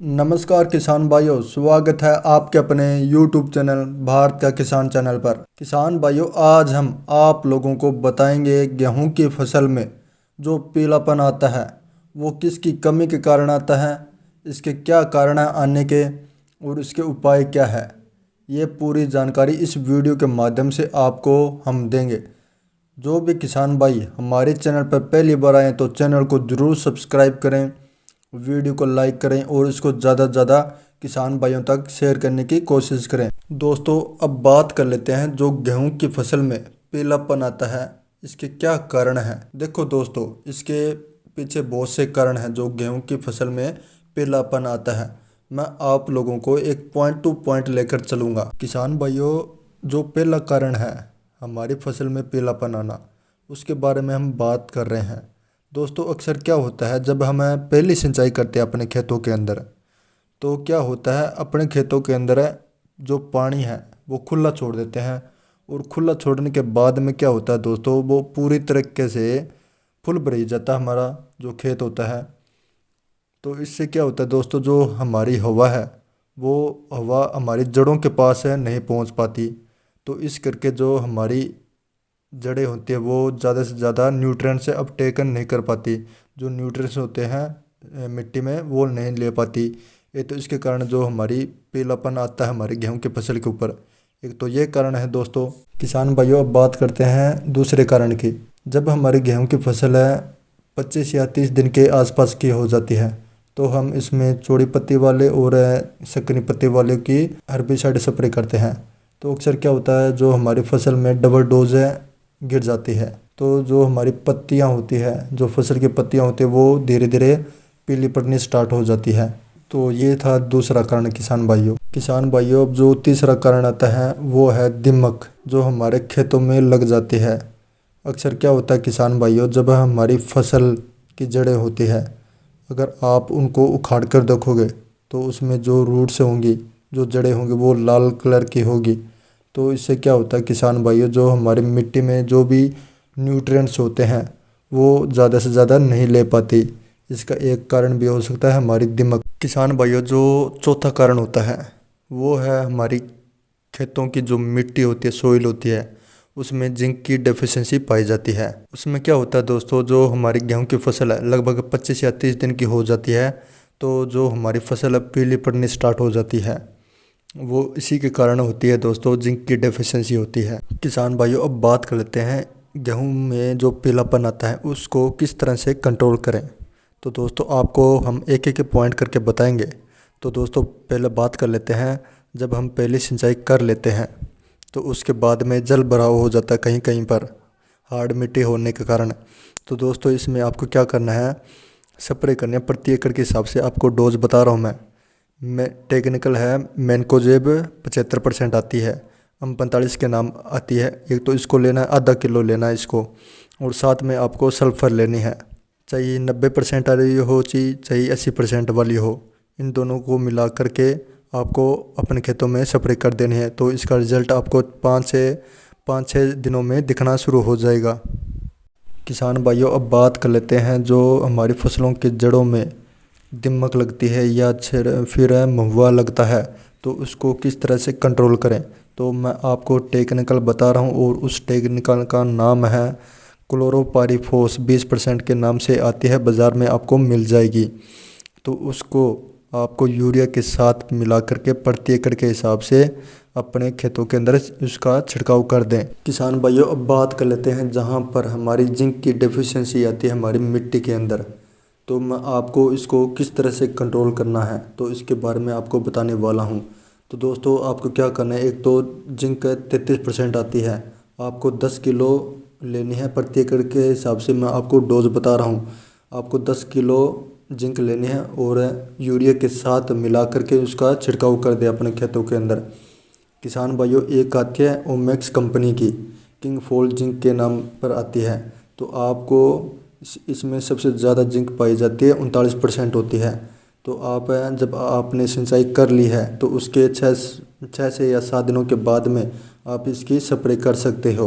नमस्कार किसान भाइयों, स्वागत है आपके अपने YouTube चैनल भारत का किसान चैनल पर। किसान भाइयों, आज हम आप लोगों को बताएंगे गेहूं की फसल में जो पीलापन आता है वो किसकी कमी के कारण आता है, इसके क्या कारण है आने के और इसके उपाय क्या है। ये पूरी जानकारी इस वीडियो के माध्यम से आपको हम देंगे। जो भी किसान भाई हमारे चैनल पर पहली बार आए तो चैनल को ज़रूर सब्सक्राइब करें, वीडियो को लाइक करें और इसको ज़्यादा से ज़्यादा किसान भाइयों तक शेयर करने की कोशिश करें। दोस्तों, अब बात कर लेते हैं जो गेहूं की फसल में पीलापन आता है, इसके क्या कारण हैं। देखो दोस्तों, इसके पीछे बहुत से कारण हैं जो गेहूं की फसल में पीलापन आता है। मैं आप लोगों को एक पॉइंट टू पॉइंट लेकर चलूँगा। किसान भाइयों, जो पहला कारण है हमारी फसल में पीलापन आना, उसके बारे में हम बात कर रहे हैं। दोस्तों, अक्सर क्या होता है जब हम पहली सिंचाई करते हैं अपने खेतों के अंदर, तो क्या होता है अपने खेतों के अंदर जो पानी है वो खुला छोड़ देते हैं। और खुला छोड़ने के बाद में क्या होता है दोस्तों, वो पूरी तरीके से फुल भर जाता है हमारा जो खेत होता है। तो इससे क्या होता है दोस्तों, जो हमारी हवा है वो हवा हमारी जड़ों के पास है नहीं पहुंच पाती। तो इस करके जो हमारी जड़ें होती है वो ज़्यादा से ज़्यादा न्यूट्रिएंट्स से अपटेकन नहीं कर पाती। जो न्यूट्रिएंट्स होते हैं मिट्टी में वो नहीं ले पाती। ये तो इसके कारण जो हमारी पीलापन आता है हमारी गेहूं की फसल के ऊपर, एक तो ये कारण है दोस्तों। किसान भाइयों, अब बात करते हैं दूसरे कारण की। जब हमारी गेहूं की फसल है 25 या 30 दिन के आसपास की हो जाती है तो हम इसमें चौड़ी पत्ती वाले और संकरी पत्ती वाले की हर्बिसाइड स्प्रे करते हैं। तो अक्सर क्या होता है जो हमारी फसल में डबल डोज है गिर जाती है। तो जो हमारी पत्तियां होती है, जो फसल की पत्तियां होती है वो धीरे धीरे पीली पड़नी स्टार्ट हो जाती है। तो ये था दूसरा कारण किसान भाइयों। अब जो तीसरा कारण आता है वो है दीमक, जो हमारे खेतों में लग जाती है। अक्सर क्या होता है किसान भाइयों, जब हमारी फसल की जड़ें होती है अगर आप उनको उखाड़ कर देखोगे तो उसमें जो रूट्स होंगी, जो जड़ें होंगी वो लाल कलर की होगी। तो इससे क्या होता है किसान भाइयों, जो हमारी मिट्टी में जो भी न्यूट्रिएंट्स होते हैं वो ज़्यादा से ज़्यादा नहीं ले पाती। इसका एक कारण भी हो सकता है हमारी दीमक। किसान भाइयों, जो चौथा कारण होता है वो है हमारी खेतों की जो मिट्टी होती है, सोइल होती है, उसमें जिंक की डेफिशिएंसी पाई जाती है। उसमें क्या होता है दोस्तों, जो हमारी गेहूं की फसल है लगभग 25 या 30 दिन की हो जाती है तो जो हमारी फसल है पीली पड़नी स्टार्ट हो जाती है। वो इसी के कारण होती है दोस्तों, जिंक की डेफिशिएंसी होती है। किसान भाइयों, अब बात कर लेते हैं गेहूं में जो पीलापन आता है उसको किस तरह से कंट्रोल करें। तो दोस्तों, आपको हम एक एक पॉइंट करके बताएंगे। तो दोस्तों, पहले बात कर लेते हैं, जब हम पहली सिंचाई कर लेते हैं तो उसके बाद में जल भराव हो जाता है कहीं कहीं पर हार्ड मिट्टी होने के कारण। तो दोस्तों, इसमें आपको क्या करना है, स्प्रे करने प्रति एकड़ के हिसाब से आपको डोज बता रहा हूँ मैं टेक्निकल है। मैनकोजेब 75% आती है, M45 के नाम आती है। एक तो इसको लेना है, आधा किलो लेना है इसको, और साथ में आपको सल्फ़र लेनी है, चाहिए 90% आ रही हो चाहिए 80% वाली हो। इन दोनों को मिला करके आपको अपने खेतों में स्प्रे कर देनी है। तो इसका रिज़ल्ट आपको 5 से 6 दिनों में दिखना शुरू हो जाएगा। किसान भाइयों, अब बात कर लेते हैं जो हमारी फसलों की जड़ों में दीमक लगती है या फिर महुआ लगता है तो उसको किस तरह से कंट्रोल करें। तो मैं आपको टेक्निकल बता रहा हूँ और उस टेक्निकल का नाम है क्लोरोपाइरीफॉस। 20% के नाम से आती है, बाज़ार में आपको मिल जाएगी। तो उसको आपको यूरिया के साथ मिला करके प्रति एकड़ के हिसाब से अपने खेतों के अंदर उसका छिड़काव कर दें। किसान भाइयों, अब बात कर लेते हैं जहाँ पर हमारी जिंक की डेफिशिएंसी आती है हमारी मिट्टी के अंदर, तो मैं आपको इसको किस तरह से कंट्रोल करना है तो इसके बारे में आपको बताने वाला हूँ। तो दोस्तों, आपको क्या करना है, एक तो जिंक 33% आती है, आपको 10 किलो लेनी है प्रति एकड़ के हिसाब से। मैं आपको डोज बता रहा हूँ, आपको 10 किलो जिंक लेनी है और यूरिया के साथ मिला करके उसका छिड़काव कर दे अपने खेतों के अंदर। किसान भाइयों, एक आती है ओमेक्स कंपनी की, किंग फोल्ड जिंक के नाम पर आती है। तो आपको इसमें सबसे ज़्यादा जिंक पाई जाती है, 39% होती है। तो आप जब आपने सिंचाई कर ली है तो उसके 6 से या 7 दिनों के बाद में आप इसकी स्प्रे कर सकते हो।